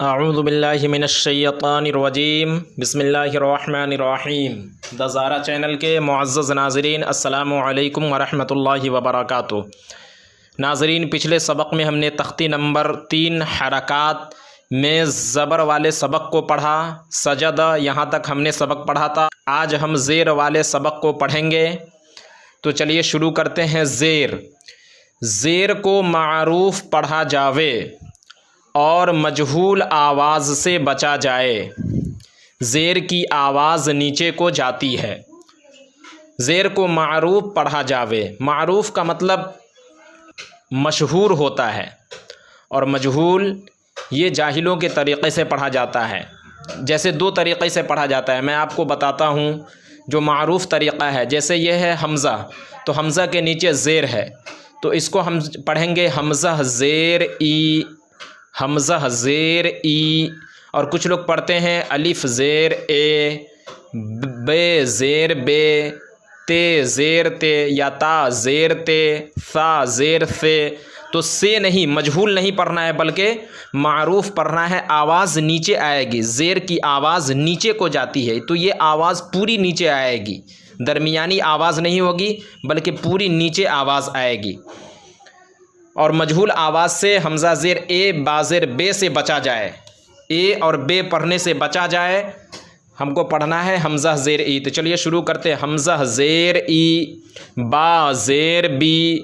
اعوذ باللہ من الشیطان الرجیم بسم اللہ الرحمن الرحیم دزارہ چینل کے معزز ناظرین السلام علیکم ورحمۃ اللہ وبرکاتہ۔ ناظرین، پچھلے سبق میں ہم نے تختی نمبر 3 حرکات میں زبر والے سبق کو پڑھا، سجدہ یہاں تک ہم نے سبق پڑھا تھا۔ آج ہم زیر والے سبق کو پڑھیں گے، تو چلیے شروع کرتے ہیں۔ زیر کو معروف پڑھا جاوے اور مجہول آواز سے بچا جائے۔ زیر کی آواز نیچے کو جاتی ہے۔ زیر کو معروف پڑھا جاوے، معروف کا مطلب مشہور ہوتا ہے، اور مجہول یہ جاہلوں کے طریقے سے پڑھا جاتا ہے۔ جیسے 2 طریقے سے پڑھا جاتا ہے، میں آپ کو بتاتا ہوں جو معروف طریقہ ہے۔ جیسے یہ ہے حمزہ، تو حمزہ کے نیچے زیر ہے، تو اس کو ہم پڑھیں گے حمزہ زیر ای، حمزہ زیر ای۔ اور کچھ لوگ پڑھتے ہیں الف زیر اے، بے زیر بے، تے زیر تے، یا تا زیر تے، ثا زیر سے۔ تو سے نہیں، مجہول نہیں پڑھنا ہے، بلکہ معروف پڑھنا ہے۔ آواز نیچے آئے گی، زیر کی آواز نیچے کو جاتی ہے، تو یہ آواز پوری نیچے آئے گی، درمیانی آواز نہیں ہوگی بلکہ پوری نیچے آواز آئے گی۔ اور مجہول آواز سے حمزہ زیر اے، با زیر بے سے بچا جائے، اے اور بے پڑھنے سے بچا جائے۔ ہم کو پڑھنا ہے حمزہ زیر ای۔ تو چلیے شروع کرتے ہیں۔ حمزہ زیر ای، با زیر بی،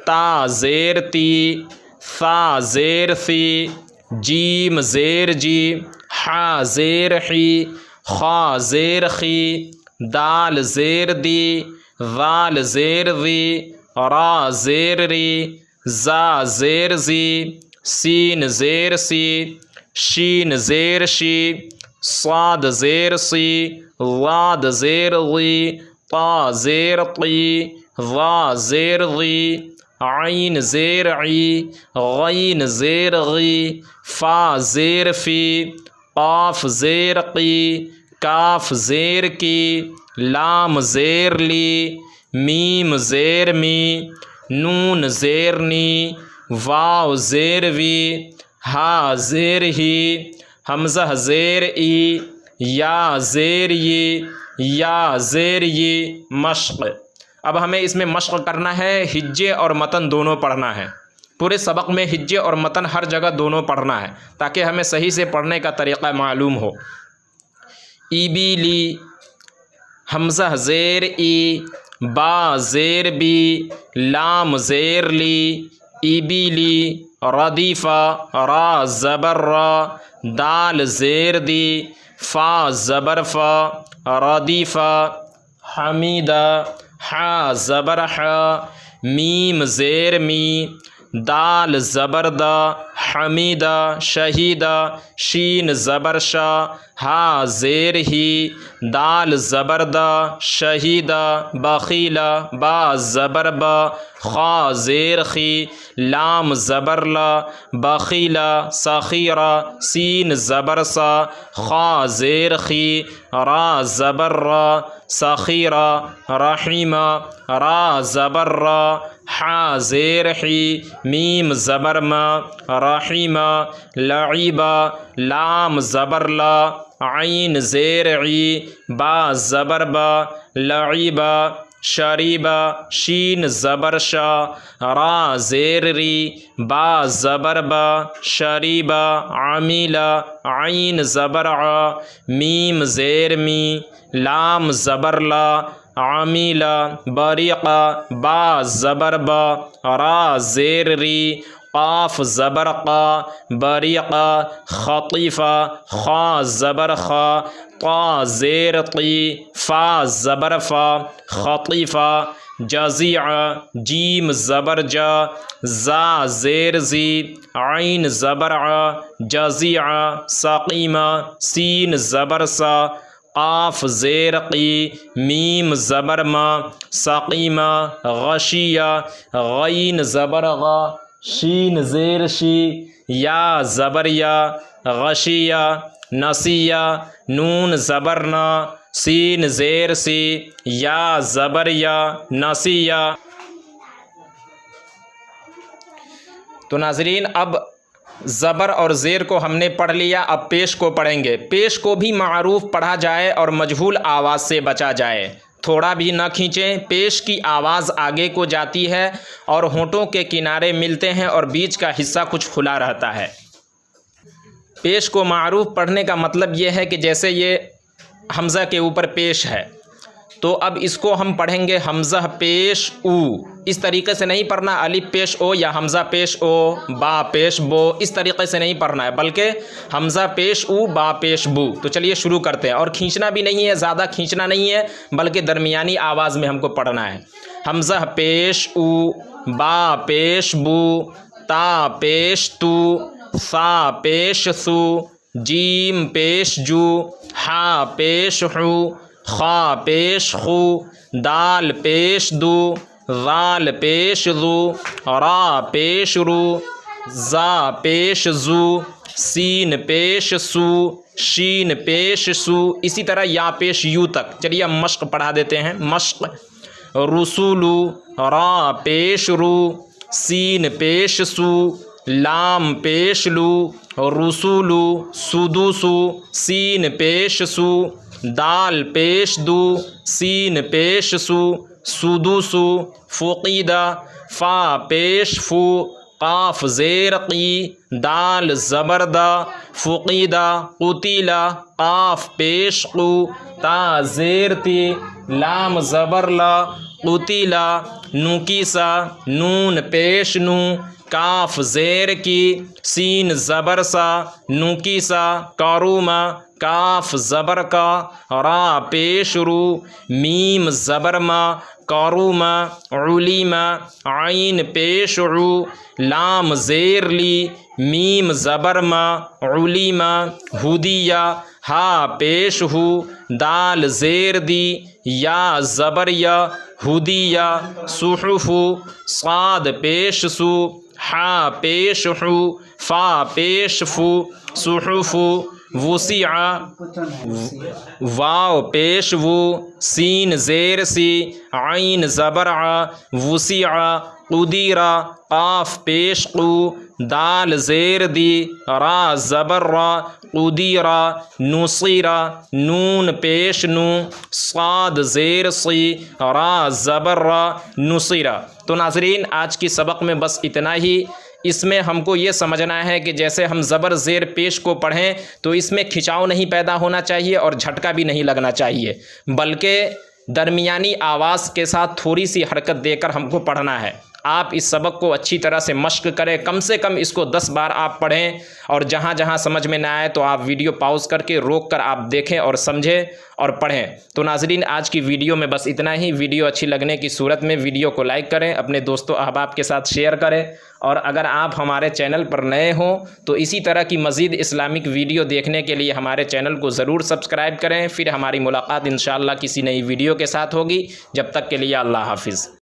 تا زیر تی، ثا زیر ثی، جیم زیر جی، حا زیر حی، خا زیر خی، دال زیر دی، ذال زیر ذی، را زیر ری، زا زیر زی، سین زیر سی، شین زیر شی، صاد زیر سی، ضاد زیر ضی، طا زیر طی، ظا زیر ضی، عین زیر عی، غین زیر غی، فا زیر فی، قاف زیر قی، کاف زیر کی، لام زیر لی، میم زیر می، نون زیر نی، واو زیر وی، ہا زیر ہی، حمزہ زیر ای، یا زیر ی، یا زیر ی۔ مشق۔ اب ہمیں اس میں مشق کرنا ہے، ہجے اور متن دونوں پڑھنا ہے۔ پورے سبق میں ہجے اور متن ہر جگہ دونوں پڑھنا ہے، تاکہ ہمیں صحیح سے پڑھنے کا طریقہ معلوم ہو۔ ای بی لی، حمزہ زیر ای، با زیر بی، لام زیر لی، ای بی لی، ردیفہ، را زبر را، دال زیر دی، فا زبر فا، ردیفہ، حمیدہ، حا زبر حا، میم زیر می، دال زبر دا، حمیدہ، شہیدہ، شین زبر شا، ہا زیر ہی، دال زبر دا، شہیدہ، بخیلہ، با زبر با، خا زیر خی، لام زبر لا، بخیلہ، سخیرہ، سین زبر سا، خا زیر خی، را زبر را، سخیرہ، رحیمہ، را زبر را، حا زیر حی، میم زبر ما، رحیمہ، لعیبہ، لام زبر لا، عین زیر عی، با زبر با، لعیبہ، شریبہ، شین زبر شا، را زیر ری، با زبر با، شریبہ، عمیلہ، عین زبر ع، میم زیر می، لام زبر لا، عمیلہ، بریقہ، با زبر با، را زیر ری، قاف زبر قا، بریقہ، خطیفہ، خا زبر خا، طا زیر طی، فا زبر فا، خطیفہ، جزیعہ، جیم زبر جا، زا زیر زی، عین زبر ع، جزیعہ، سقیمہ، سین زبر سا، قاف زیر قی، میم زبر ما، سقیمہ، غشیہ، غین زبر غا، شین زیر شی، یا زبر یا، غشیہ، نسیہ، نون زبر نا، سین زیر سی، یا زبر یا، نسیہ۔ تو ناظرین، اب زبر اور زیر کو ہم نے پڑھ لیا، اب پیش کو پڑھیں گے۔ پیش کو بھی معروف پڑھا جائے اور مجہول آواز سے بچا جائے، تھوڑا بھی نہ کھینچیں۔ پیش کی آواز آگے کو جاتی ہے اور ہونٹوں کے کنارے ملتے ہیں اور بیچ کا حصہ کچھ کھلا رہتا ہے۔ پیش کو معروف پڑھنے کا مطلب یہ ہے کہ جیسے یہ حمزہ کے اوپر پیش ہے تو اب اس کو ہم پڑھیں گے حمزہ پیش او، اس طریقے سے نہیں پڑھنا الف پیش او یا حمزہ پیش او با پیش بو، اس طریقے سے نہیں پڑھنا ہے، بلکہ حمزہ پیش او با پیش بو۔ تو چلیے شروع کرتے ہیں، اور کھینچنا بھی نہیں ہے، زیادہ کھینچنا نہیں ہے، بلکہ درمیانی آواز میں ہم کو پڑھنا ہے۔ حمزہ پیش او، با پیش بو، تا پیش تو، سا پیش سو، جیم پیش جو، ہا پیش ہو، خا پیش خو، دال پیش دو، ذال پیش ذو، را پیش رو، زا پیش زو، سین پیش سو، شین پیش سو، اسی طرح یا پیش یو تک۔ چلیے ہم مشق پڑھا دیتے ہیں۔ مشق رسولو، را پیش رو، سین پیش سو، لام پیش لو، رسولو، سدوسو، سین پیش سو، دال پیش دو، سین پیش سو، سدوسو، فقیدہ، فا پیش فو، قاف زیر قی، دال زبردہ، فقیدہ، قتیلہ، قاف پیش قو، تا زیر تی، لام زبرلا، قتیلہ، نوکیسا، نون پیش نو، کاف زیر کی، سین زبر سا، نوکیسا، کاروما، کاف زبر کا، را پیش رو، میم زبر ما، کاروما، علیما، عین پیش عو، لام زیر لی، میم زبر ما، علیما، ہدیہ، ہا پیش ہو، دال زیر دی، یا زبر یا، ہدیہ، صحف، صاد پیش سو، ہا پیش ہو، فا پیش فو، صحف، وسع، واو پیش وو، سین زیر سی، عین زبر ع، وسع، قدیرہ، قاف پیش قو، دال زیر دی، را زبر را، قدیرہ، نصیرہ، نون پیش نو، صاد زیر سی، را زبر را، نصیرہ۔ تو ناظرین آج کی سبق میں بس اتنا ہی۔ اس میں ہم کو یہ سمجھنا ہے کہ جیسے ہم زبر زیر پیش کو پڑھیں تو اس میں کھنچاؤ نہیں پیدا ہونا چاہیے اور جھٹکا بھی نہیں لگنا چاہیے، بلکہ درمیانی آواز کے ساتھ تھوڑی سی حرکت دے کر ہم کو پڑھنا ہے۔ آپ اس سبق کو اچھی طرح سے مشق کریں، کم سے کم اس کو 10 بار آپ پڑھیں، اور جہاں جہاں سمجھ میں نہ آئے تو آپ ویڈیو پاؤز کر کے روک کر آپ دیکھیں اور سمجھیں اور پڑھیں۔ تو ناظرین آج کی ویڈیو میں بس اتنا ہی۔ ویڈیو اچھی لگنے کی صورت میں ویڈیو کو لائک کریں، اپنے دوستوں احباب کے ساتھ شیئر کریں، اور اگر آپ ہمارے چینل پر نئے ہوں تو اسی طرح کی مزید اسلامک ویڈیو دیکھنے کے لیے ہمارے چینل کو ضرور سبسکرائب کریں۔ پھر ہماری ملاقات انشاءاللہ کسی نئی ویڈیو کے ساتھ ہوگی۔ جب تک کے لیے اللہ حافظ۔